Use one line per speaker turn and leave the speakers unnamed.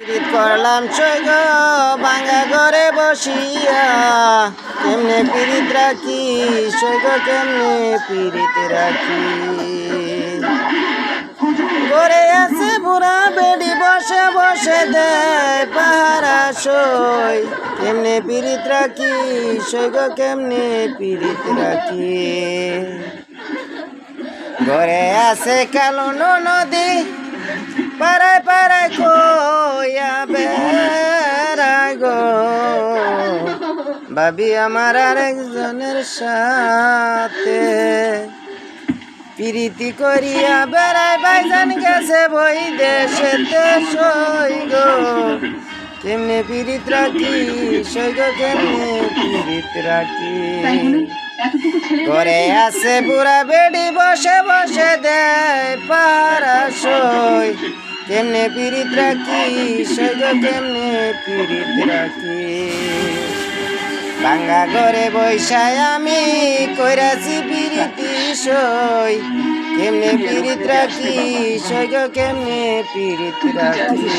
পিরিত করলাম সৈগ ভাঙ্গা ঘরে বসিয়া, কেমনে পিরিত রাখি সৈগ কেমনে পিরিত রাখি। ঘরে আছে বুড়া বেডি বসে বসে দেয় পাহারা সই, কেমনে পিরিত রাখি সৈগ কেমনে পিরিত রাখি। ঘরে আছে কালো নদী পাড়ায় পাড়ায় কইয়া বেড়ায় গো, ভাবি আমার আরেকজনের সাথে প্রীতি করিয়া বেড়ায় ভাইজান গেছে বই দেশেতে সই গো, কেমনে পিরিত রাখি সই গো কেমনে পিরিত রাখি। ঘরে আছে বুড়া বেডি বসে বসে দেয় পাহারা সই, কেমনে পিরিত রাখি সই গো কেমনে পিরিত রাখি। ভাঙ্গা ঘরে বৈশায় আমি কইরাছি পিরিতি সই, কেমনে পিরিত রাখি সই গো কেমনে পিরিত রাখি।